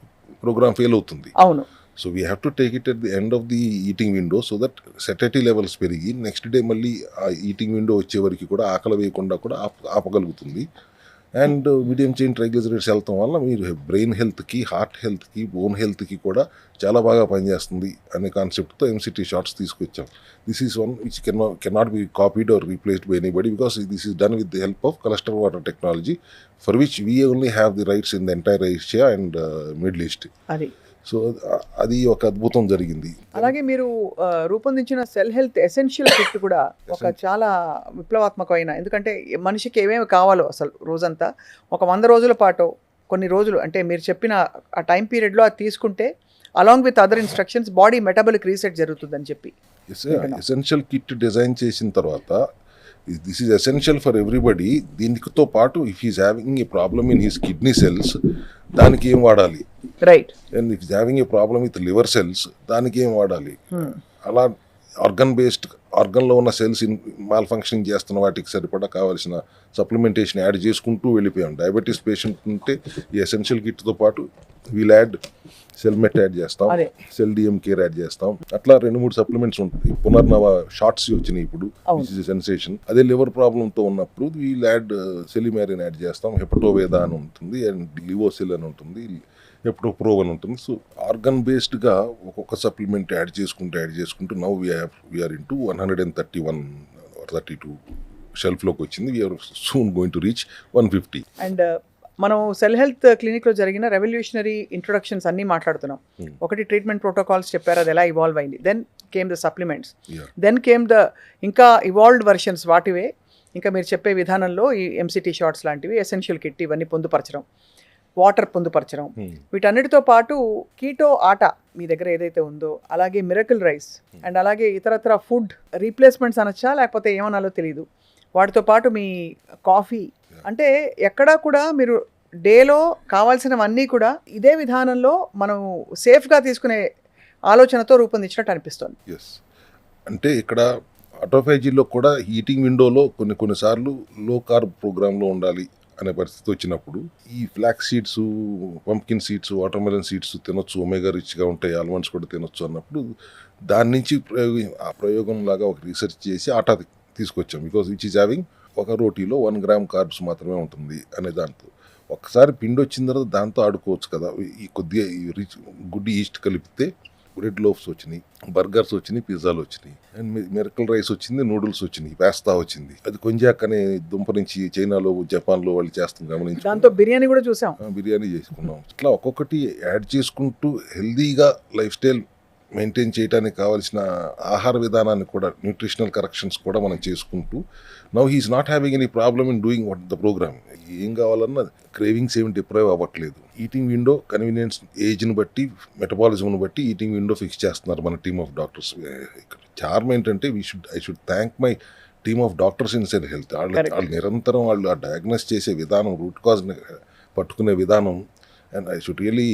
ప్రోగ్రామ్ ఫెయిల్ అవుతుంది. అవును. So we have to take it at the end of the eating window so that సెటైటీ levels పెరిగి నెక్స్ట్ డే మళ్ళీ ఆ ఈటింగ్ విండో వచ్చే వరకు కూడా ఆకలి వేయకుండా కూడా ఆపగలుగుతుంది. అండ్ మీడియం చైన్ ట్రైగ్లిజరైడ్స్ వెళ్తాం వల్ల మీరు బ్రెయిన్ హెల్త్కి, హార్ట్ హెల్త్కి, బోన్ హెల్త్కి కూడా చాలా బాగా పనిచేస్తుంది అనే కాన్సెప్ట్తో MCT షార్ట్స్ తీసుకొచ్చాం. This is one which cannot be copied or replaced by anybody because this is done with the help of cluster water technology for which we only have the rights in the entire Asia and Middle East. అది so అది ఒక అద్భుతం జరిగింది. అలాగే మీరు రూపొందించిన cell health essential kit కూడా ఒక చాలా విప్లవాత్మకమైన, ఎందుకంటే మనిషికి ఏమేమి కావాలో అసలు రోజంతా ఒక 100 రోజుల పాటు, కొన్ని రోజులు అంటే మీరు చెప్పిన ఆ టైం పీరియడ్లో అది తీసుకుంటే along with other instructions body metabolic reset జరుగుతుందని చెప్పి ఎసెన్షియల్ కిట్ డిజైన్ చేసిన తర్వాత this is essential for everybody. దీనితో పాటు if is having a problem in his kidney cells దానికి ఏం వాడాలి, right, and if is having a problem with liver cells దానికి ఏం వాడాలి, అలా ఆర్గన్ బేస్డ్ ఆర్గన్లో ఉన్న సెల్స్ మాల్ ఫంక్షనింగ్ చేస్తున్న వాటికి సరిపడా కావాల్సిన సప్లిమెంటేషన్ యాడ్ చేసుకుంటూ వెళ్ళిపోయాం. డయాబెటీస్ పేషెంట్ ఉంటే ఈ ఎసెన్షియల్ కిట్తో పాటు వీల్ యాడ్ సెల్మెట్ యాడ్ చేస్తాం, అదే. సెల్ డిఎం కేర్ యాడ్ చేస్తాం. అట్లా 2-3 సప్లిమెంట్స్ ఉంటాయి. పునర్నవ షార్ట్స్ వచ్చినాయి ఇప్పుడు, సెన్సేషన్. అదే లివర్ ప్రాబ్లంతో ఉన్నప్పుడు వీల్ యాడ్ సెలిమారిన్ యాడ్ చేస్తాం, హెపటోవేదా అని ఉంటుంది, అండ్ లివోసిల్ అని ఉంటుంది, హెప్టోప్రో అని ఉంటుంది. సో ఆర్గన్ బేస్డ్గా ఒక్కొక్క సప్లిమెంట్ యాడ్ చేసుకుంటూ నౌ వీఆర్ ఇన్ టు 131-32 షెల్ఫ్లోకి వచ్చింది. We are soon going to reach 150. And మనం సెల్ హెల్త్ క్లినిక్లో జరిగిన రెవల్యూషనరీ ఇంట్రొడక్షన్స్ అన్నీ మాట్లాడుతున్నాం. ఒకటి ట్రీట్మెంట్ ప్రోటోకాల్స్ చెప్పారు, అది ఎలా ఇవాల్వ్ అయింది. Then came the supplements, then came the ఇంకా ఇవాల్వ్డ్ వర్షన్స్ వాటివే. ఇంకా మీరు చెప్పే విధానంలో ఈ ఎంసిటీ షార్ట్స్ లాంటివి, ఎసెన్షియల్ కిట్ ఇవన్నీ పొందుపరచడం, వాటర్ పొందుపరచడం, వీటన్నిటితో పాటు కీటో ఆట మీ దగ్గర ఏదైతే ఉందో, అలాగే మిరకిల్ రైస్, అండ్ అలాగే ఇతరత్ర ఫుడ్ రీప్లేస్మెంట్స్ అనొచ్చా లేకపోతే ఏమనాలో తెలియదు, వాటితో పాటు మీ కాఫీ. అంటే ఎక్కడా కూడా మీరు డేలో కావాల్సినవన్నీ కూడా ఇదే విధానంలో మనం సేఫ్గా తీసుకునే ఆలోచనతో రూపొందించినట్టు అనిపిస్తుంది. ఎస్, అంటే ఇక్కడ ఆటోఫాజీలో కూడా హీటింగ్ విండోలో కొన్నిసార్లు లో కార్బ్ ప్రోగ్రాంలో ఉండాలి అనే పరిస్థితి వచ్చినప్పుడు ఈ flax seeds, pumpkin seeds, watermelon seeds తినొచ్చు, ఒమేగా రిచ్గా ఉంటాయి, ఆల్మండ్స్ కూడా తినొచ్చు అన్నప్పుడు దాని నుంచి ఆ ప్రయోగం లాగా ఒక రీసెర్చ్ చేసి ఆటా తీసుకొచ్చాం. బికాజ్ విచ్ ఈజ్ హ్యావింగ్ ఒక రోటీలో 1 గ్రామ్ కార్బ్స్ మాత్రమే ఉంటుంది అనే దాంతో ఒకసారి పిండి వచ్చిన తర్వాత దాంతో ఆడుకోవచ్చు కదా. ఈ కొద్దిగా రిచ్ గుడ్ ఈస్ట్ కలిపితే బ్రెడ్ లోఫ్స్ వచ్చినాయి, బర్గర్స్ వచ్చినాయి, పిజ్జాలు వచ్చినాయి, అండ్ మిరకల్ రైస్ వచ్చింది, నూడిల్స్ వచ్చినాయి, పాస్తా వచ్చింది. అది కొంజాక్ అనే దుంప నుంచి చైనాలో, జపాన్లో వాళ్ళు చేస్తాం గమనించి, దాంతో బిర్యానీ కూడా చూసాం, బిర్యానీ చేసుకున్నాం. ఇట్లా ఒక్కొక్కటి యాడ్ చేసుకుంటూ హెల్దీగా లైఫ్ స్టైల్ మెయింటైన్ చేయడానికి కావాల్సిన ఆహార విధానాన్ని కూడా, న్యూట్రిషనల్ కరెక్షన్స్ కూడా మనం చేసుకుంటూ now he is not having any problem in doing what the program. ఏం కావాలన్నా క్రేవింగ్స్ ఏమి డిప్రైవ్ అవ్వట్లేదు. ఈటింగ్ విండో కన్వీనియన్స్, ఏజ్ని బట్టి, మెటబాలిజంను బట్టి ఈటింగ్ విండో ఫిక్స్ చేస్తున్నారు మన టీమ్ ఆఫ్ డాక్టర్స్. చార్మ్ ఏంటంటే I should thank my team of doctors in cell health. వాళ్ళు నిరంతరం వాళ్ళు ఆ డయాగ్నోస్ చేసే విధానం, రూట్ కాజ్ని పట్టుకునే విధానం, and I should really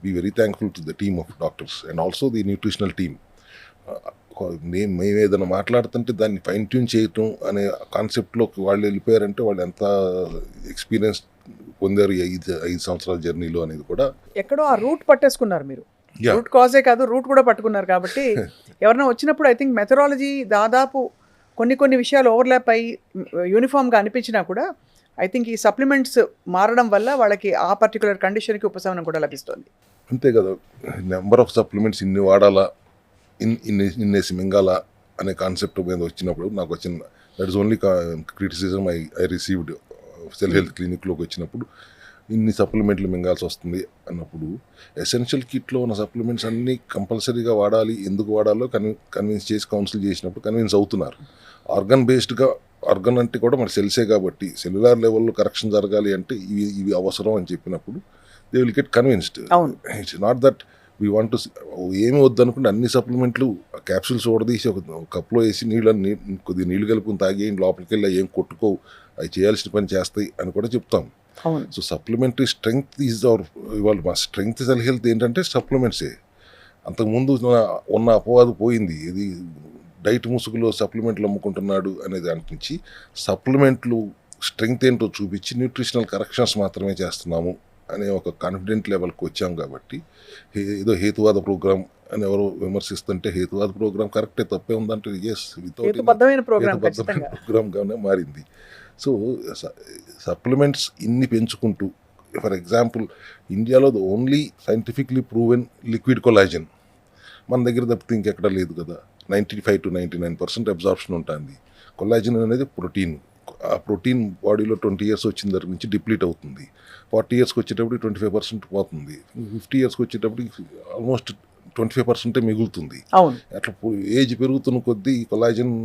be very thankful to the team of doctors and also the nutritional team. మేము ఏదైనా మాట్లాడుతుంటే దాన్ని ఫైన్ ట్యూన్ చేయటం అనే కాన్సెప్ట్లోకి వాళ్ళు వెళ్ళిపోయారంటే వాళ్ళు ఎంత ఎక్స్పీరియన్స్ పొందారు ఈ 5 సంవత్సరాల జర్నీలో అనేది కూడా. ఎక్కడో ఆ రూట్ పట్టేసుకున్నారు మీరు. రూట్ కాజే కాదు, రూట్ కూడా పట్టుకున్నారు. కాబట్టి ఎవరైనా వచ్చినప్పుడు ఐ థింక్ మెథడాలజీ దాదాపు కొన్ని విషయాలు ఓవర్లాప్ అయ్యి యూనిఫామ్గా అనిపించినా కూడా ఐ థింక్ ఈ సప్లిమెంట్స్ మారడం వల్ల వాళ్ళకి ఆ పర్టికులర్ కండిషన్కి ఉపశమనం కూడా లభిస్తుంది. అంతే కదా, నెంబర్ ఆఫ్ సప్లిమెంట్స్ ఇన్ని వాడాలా, ఇన్నేసి మింగాలా అనే కాన్సెప్ట్ మీద వచ్చినప్పుడు నాకు వచ్చిన that is only criticism I received cell health క్లినిక్లోకి వచ్చినప్పుడు. ఇన్ని సప్లిమెంట్లు మింగాల్సి వస్తుంది అన్నప్పుడు ఎసెన్షియల్ కిట్లో ఉన్న సప్లిమెంట్స్ అన్నీ కంపల్సరీగా వాడాలి, ఎందుకు వాడాలో కన్విన్స్ చేసి కౌన్సిల్ చేసినప్పుడు కన్విన్స్ అవుతున్నారు. ఆర్గన్ బేస్డ్గా, ఆర్గన్ అంటే కూడా మన సెల్సే కాబట్టి సెల్యులార్ లెవెల్లో కరెక్షన్ జరగాలి అంటే ఇవి అవసరం అని చెప్పినప్పుడు they will get convinced. It's not that we want to ఏమి వద్దు అనుకుంటే అన్ని సప్లిమెంట్లు క్యాప్సూల్స్ ఓడదీసి ఒక కప్లో వేసి కొద్దిగా నీళ్ళు కలుపుకుని తాగి లోపలికి వెళ్ళి ఏం కొట్టుకోవు, అవి చేయాల్సిన పని చేస్తాయి అని కూడా చెప్తాం. So supplementary strength is our, ఇవాళ మా స్ట్రెంగ్త్ సెల్ హెల్త్ ఏంటంటే సప్లిమెంట్సే. అంతకుముందు ఉన్న అపవాదు పోయింది. ఇది డైట్ ముసుగులో సప్లిమెంట్లు అమ్ముకుంటున్నాడు అనే దాని నుంచి సప్లిమెంట్లు స్ట్రెంగ్త్ ఏంటో చూపించి న్యూట్రిషనల్ కరెక్షన్స్ మాత్రమే చేస్తున్నాము అనే ఒక కాన్ఫిడెంట్ లెవెల్కి వచ్చాం. కాబట్టి ఏదో హేతువాద ప్రోగ్రామ్ అని ఎవరో విమర్శిస్తుంటే హేతువాద ప్రోగ్రామ్ కరెక్టే, తప్పే ఉందంటే ఎస్, వితౌట్ ప్రోగ్రామ్గానే మారింది. సో సప్లిమెంట్స్ ఇన్ని పెంచుకుంటూ, ఫర్ ఎగ్జాంపుల్ ఇండియాలో the only scientifically proven liquid collagen మన దగ్గర తప్పితే ఇంకెక్కడ లేదు కదా. 95 to 99% అబ్జార్ప్షన్ ఉంటుంది. కొలాజన్ అనేది ప్రోటీన్. ఆ ప్రోటీన్ బాడీలో 20 years వచ్చిన దగ్గర నుంచి డిప్లీట్ అవుతుంది. 40 yearsకి వచ్చేటప్పుడు 25% పోతుంది. 50 yearsకి వచ్చేటప్పుడు ఆల్మోస్ట్ 25% మిగులుతుంది. అట్లా ఏజ్ పెరుగుతున్న కొద్దీ కొలాజన్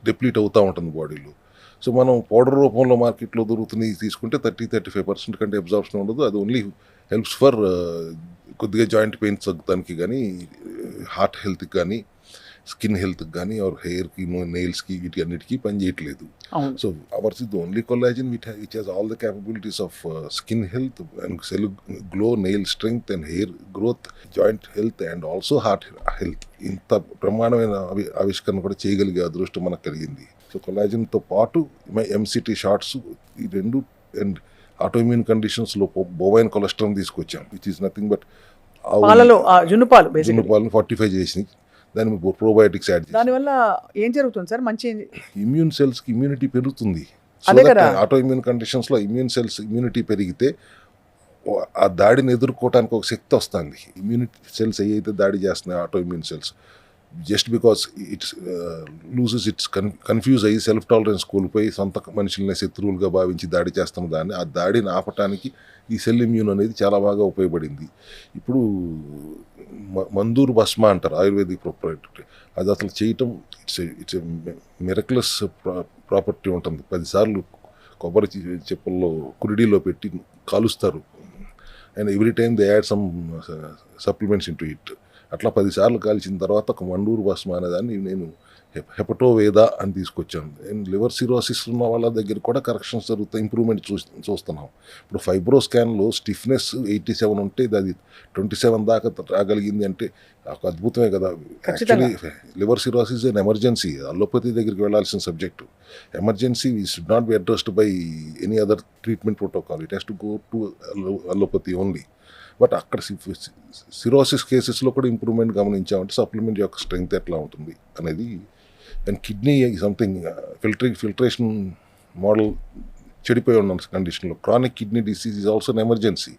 డిప్లీట్ అవుతూ ఉంటుంది బాడీలో. సో మనం పౌడర్ రూపంలో మార్కెట్లో దొరుకుతుంది తీసుకుంటే 30-35% కంటే అబ్జార్ప్షన్ ఉండదు. అది ఓన్లీ హెల్ప్స్ ఫర్ కొద్దిగా జాయింట్ పెయిన్స్ తగ్గడానికి కానీ, హార్ట్ హెల్త్కి కానీ, స్కిన్ హెల్త్కి కానీ ఆర్ హెయిర్కి నెయిల్స్కి వీటి అన్నిటికీ పనిచేయట్లేదు. అవును. So hours is the only collagen which has all the capabilities of skin health and cell glow, nail strength and hair growth, joint health and also heart health. ఇంత బ్రహ్మాండమైన ఆవిష్కరణ కూడా చేయగలిగే అదృష్టం మనకు కలిగింది. సో కొల్లాజన్తో పాటు ఎంసిటీ షార్ట్స్ ఈ రెండు అండ్ ఆటోఇమ్యూన్ కండిషన్స్లో బోవైన్ కొలెస్ట్రాల్ తీసుకొచ్చాం, విచ్ ఈస్ నథింగ్ బట్ పాలలో జున్ను పాలు బేసిక్లీ పాలను ఫార్టిఫై చేసి దాని ప్రోబయోటిక్స్ యాడ్ చేసి దానివల్ల ఏం జరుగుతుంది సార్? మంచి ఇమ్యూన్ సెల్స్కి ఇమ్యూనిటీ పెరుగుతుంది. అదే కదా. ఆటోఇమ్యూన్ కండిషన్స్లో ఇమ్యూన్ సెల్స్ ఇమ్యూనిటీ పెరిగితే ఆ దాడిని ఎదుర్కోవడానికి ఒక శక్తి వస్తుంది. ఇమ్యూనిటీ సెల్స్ ఏవైతే దాడి చేస్తున్నాయి autoimmune cells, just because it's loses it's confuse అయ్యి సెల్ఫ్ టాలరెన్స్ కోల్పోయి సొంత మనుషులనే శత్రువులుగా భావించి దాడి చేస్తున్న దాన్ని, ఆ దాడిని ఆపటానికి ఈ సెల్ ఇమ్యూన్ అనేది చాలా బాగా ఉపయోగపడింది. ఇప్పుడు మందూర్ భస్మ అంటారు ఆయుర్వేదిక్ ప్రొపరేటరీ, అది అసలు చేయటం ఇట్స్ మిరక్లస్ ప్రాపర్టీ ఉంటుంది. 10 సార్లు కొబ్బరి చెప్పుల్లో కురిడీలో పెట్టి కాలుస్తారు and every time they add some supplements in to it. అట్లా 10 సార్లు కాల్చిన తర్వాత ఒక మండూరు భస్మ అనేదాన్ని నేను హెపటోవేదా అని తీసుకొచ్చాను. అండ్ లివర్ సిరోసిస్ ఉన్న వాళ్ళ దగ్గర కూడా కరెక్షన్స్ జరుగుతాయి, ఇంప్రూవ్మెంట్ చూస్తున్నాం. ఇప్పుడు ఫైబ్రో స్కాన్లో స్టిఫ్నెస్ 87 ఉంటే అది 27 దాకా రాగలిగింది అంటే ఒక అద్భుతమే కదా. Actually liver cirrhosis an emergency, allopathy దగ్గరికి వెళ్ళాల్సిన subject. Emergency should not be addressed by any other treatment protocol, it has to go to allopathy only. But అక్కడ సిరోసిస్ కేసెస్లో కూడా ఇంప్రూవ్మెంట్ గమనించామంటే సప్లిమెంట్ యొక్క స్ట్రెంగ్త్ ఎట్లా ఉంటుంది అనేది. And kidney something filtration model చెడిపోయి ఉన్న కండిషన్లో chronic kidney disease is also an emergency.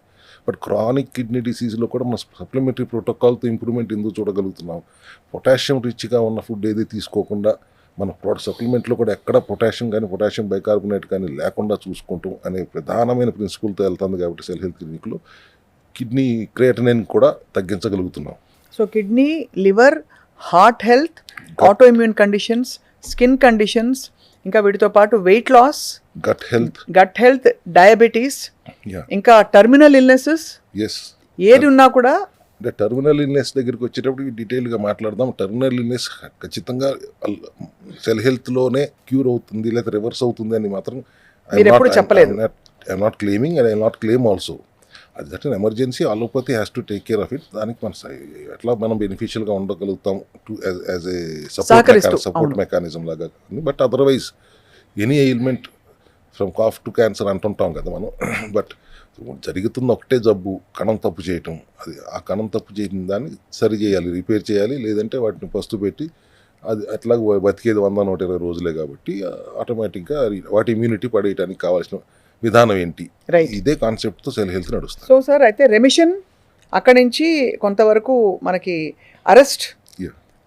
But chronic kidney డిసీజ్లో కూడా మన సప్లిమెంటరీ ప్రోటోకాల్తో ఇంప్రూవ్మెంట్ ఎందుకు చూడగలుగుతున్నాం? పొటాషియం రిచ్గా ఉన్న ఫుడ్ ఏది తీసుకోకుండా మన సప్లిమెంట్లో కూడా ఎక్కడ పొటాషియం కానీ పొటాషియం బైకార్బోనేట్ కానీ లేకుండా చూసుకుంటాం అనే ప్రధానమైన ప్రిన్సిపల్తో వెళ్తుంది. కాబట్టి సెల్ హెల్త్ క్లినిక్లో కిడ్నీ క్రియాటినిన్ కూడా తగ్గించగలుగుతున్నాం. So kidney, liver, heart health, auto immune conditions, skin conditions, ఇంకా వీటితో పాటు weight loss, gut health, diabetes, ఇంకా టర్మినల్ ఇల్నెసెస్, ఏది ఉన్నా కూడా. అంటే టర్మినల్ ఇల్నెస్ దగ్గరికి వచ్చేటప్పుడు డీటెయిల్గా మాట్లాడదాం. టర్మినల్ ఇల్నెస్ ఖచ్చితంగా సెల్ హెల్త్లోనే క్యూర్ అవుతుంది లేదా రివర్స్ అవుతుంది అని మాత్రం I'm not claiming and I not claim also. అది that emergency, allopathy has to take care of it. దానికి మన ఎట్లా మనం బెనిఫిషియల్గా ఉండగలుగుతాం యాజ్ ఏ సపోర్ట్ మెకానిజం లాగా. But otherwise any ailment from cough to cancer అంటుంటాం కదా మనం. బట్ జరుగుతున్న ఒకటే జబ్బు, కణం తప్పు చేయటం. అది ఆ కణం తప్పు చేయడం దాన్ని సరి చేయాలి, రిపేర్ చేయాలి. లేదంటే వాటిని పస్తు పెట్టి అది అట్లా బతికేది 100-120 రోజులే. కాబట్టి ఆటోమేటిక్గా వాటి ఇమ్యూనిటీ పడేయడానికి కావాల్సిన విధానం ఏంటి, ఇదే కాన్సెప్ట్తో సెల్ హెల్త్ నడుస్తుంది. సో సార్, అయితే రెమిషన్, అక్కడి నుంచి కొంతవరకు మనకి అరెస్ట్,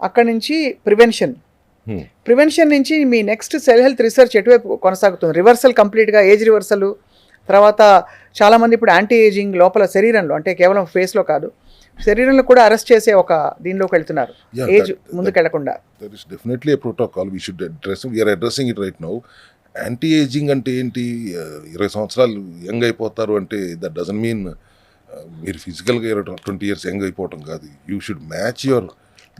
అక్కడి నుంచి ప్రివెన్షన్ నుంచి మీ నెక్స్ట్ సెల్ హెల్త్ రీసెర్చ్ ఎటువైపు కొనసాగుతుంది? రివర్సల్, కంప్లీట్గా ఏజ్ రివర్సల్, తర్వాత చాలామంది ఇప్పుడు యాంటీ ఏజింగ్ లోపల శరీరంలో, అంటే కేవలం ఫేస్లో కాదు, శరీరంలో కూడా అరెస్ట్ చేసే ఒక దీనిలోకి వెళ్తున్నారు, ఏజ్ ముందుకెళ్లకుండా. That is definitely a protocol we should address. We're addressing it right now. Anti ageing అంటే ఏంటి? 20 సంవత్సరాలు యంగ్ అయిపోతారు అంటే దట్ డజంట్ మీన్ మీరు ఫిజికల్గా 20 years యంగ్ అయిపోవటం కాదు. You should match your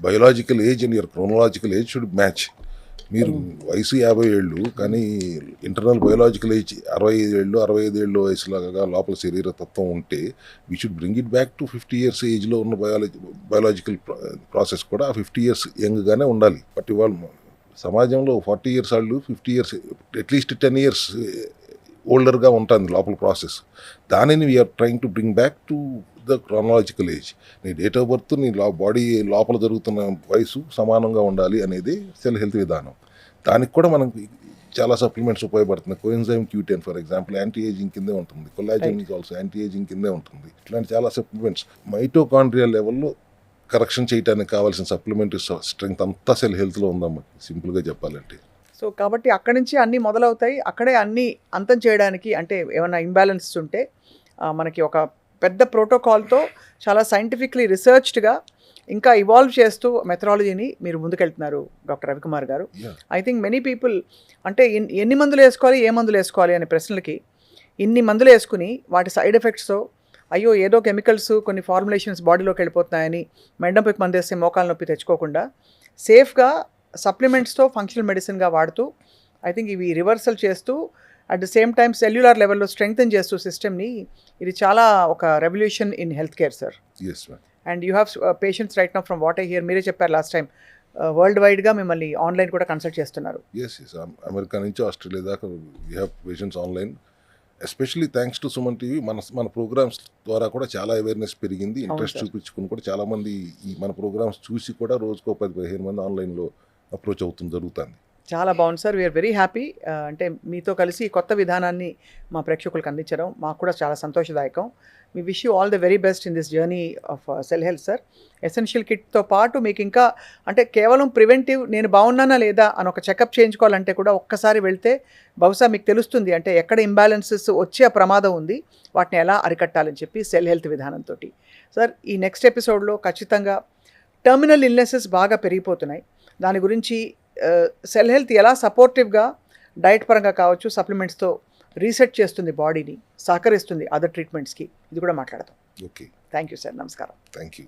biological age and your chronological age should match. మీరు వయసు 50 ఏళ్ళు కానీ ఇంటర్నల్ బయోలాజికల్ ఏజ్ 65 ఏళ్ళు 65 ఏళ్ళు వయసులాగా లోపల శరీర తత్వం ఉంటే we should bring it back to 50 years ఏజ్లో ఉన్న బయోలాజికల్ ప్రాసెస్ కూడా 50 years యంగ్గానే ఉండాలి. బట్ ఇవాళ సమాజంలో 40 years వాళ్ళు 50 years అట్లీస్ట్ 10 years ఓల్డర్గా ఉంటుంది లోపల ప్రాసెస్. దానిని we are trying to bring back to the chronological age. నీ డేట్ ఆఫ్ బర్త్, నీ బాడీ లోపల జరుగుతున్న వయసు సమానంగా ఉండాలి అనేది సెల్ హెల్త్ విధానం. దానికి కూడా మనకు చాలా సప్లిమెంట్స్ ఉపయోగపడుతున్నాయి. Coenzyme Q10 for example anti ageing కిందే ఉంటుంది. Collagen is also anti ageing కిందే ఉంటుంది. ఇట్లాంటి చాలా సప్లిమెంట్స్ మైటోకాండ్రియల్ లెవెల్లో కరెక్షన్ చేయడానికి కావాల్సిన సప్లిమెంటరీ స్ట్రెంగ్త్ అంతా సెల్ హెల్త్లో ఉందమ్మా, సింపుల్గా చెప్పాలంటే. సో కాబట్టి అక్కడి నుంచి అన్నీ మొదలవుతాయి. అక్కడే అన్నీ అంతం చేయడానికి, అంటే ఏమైనా ఇంబ్యాలెన్స్ ఉంటే మనకి ఒక పెద్ద ప్రోటోకాల్తో చాలా సైంటిఫిక్లీ రీసెర్చ్డ్గా ఇంకా ఇవాల్వ్ చేస్తూ మెథడాలజీని మీరు ముందుకెళ్తున్నారు డాక్టర్ రవికుమార్ గారు. ఐ థింక్ మెనీ పీపుల్ అంటే ఎన్ని మందులు వేసుకోవాలి, ఏ మందులు వేసుకోవాలి అనే ప్రశ్నలకి ఇన్ని మందులు వేసుకుని వాటి సైడ్ ఎఫెక్ట్స్తో అయ్యో ఏదో కెమికల్స్ కొన్ని ఫార్ములేషన్స్ బాడీలోకి వెళ్ళిపోతున్నాయని మెండం పైకి మందు వేస్తే మోకాలు నొప్పి తెచ్చుకోకుండా సేఫ్గా సప్లిమెంట్స్తో ఫంక్షనల్ మెడిసిన్గా వాడుతూ ఐ థింక్ ఇవి రివర్సల్ చేస్తూ at the same time cellular లెవెల్లో స్ట్రెంగ్తన్ చేస్తూ సిస్టమ్ని, ఇది చాలా ఒక revolution in health care sir. Yes ma'am. And you have patients right now from what I hear, మీరే చెప్పారు లాస్ట్ టైం వరల్డ్ వైడ్గా మిమ్మల్ని ఆన్లైన్ కూడా కన్సల్ట్ చేస్తున్నారు. ఎస్ అమెరికా నుంచి ఆస్ట్రేలియా దాకా we have patients online. Especially thanks to Suman TV, మన programmes ద్వారా కూడా చాలా అవేర్నెస్ పెరిగింది. Interest sir. చూపించుకుని కూడా చాలామంది ఈ మన ప్రోగ్రామ్స్ చూసి కూడా రోజుకో 10-15 మంది ఆన్లైన్లో అప్రోచ్ అవుతుంది జరుగుతుంది. చాలా బాగుంది సార్, వీఆర్ వెరీ హ్యాపీ. అంటే మీతో కలిసి ఈ కొత్త విధానాన్ని మా ప్రేక్షకులకు అందించడం మాకు కూడా చాలా సంతోషదాయకం. మీ wish you all the very best in this journey of cell health sir. Essential కిట్తో పాటు మీకు ఇంకా అంటే కేవలం ప్రివెంటివ్, నేను బాగున్నానా లేదా అని ఒక చెకప్ చేయించుకోవాలంటే కూడా ఒక్కసారి వెళ్తే బహుశా మీకు తెలుస్తుంది అంటే ఎక్కడ ఇంబ్యాలెన్సెస్ వచ్చే ప్రమాదం ఉంది, వాటిని ఎలా అరికట్టాలని చెప్పి సెల్ హెల్త్ విధానంతో. సార్, ఈ నెక్స్ట్ ఎపిసోడ్లో ఖచ్చితంగా టర్మినల్ ఇల్నెసెస్ బాగా పెరిగిపోతున్నాయి, దాని గురించి సెల్ హెల్త్ ఎలా సపోర్టివ్గా డైట్ పరంగా కావచ్చు, సప్లిమెంట్స్తో రీసెట్ చేస్తుంది బాడీని, సహకరిస్తుంది అదర్ ట్రీట్మెంట్స్కి, ఇది కూడా మాట్లాడతాం. ఓకే, థ్యాంక్ యూ సార్, నమస్కారం. Thank you.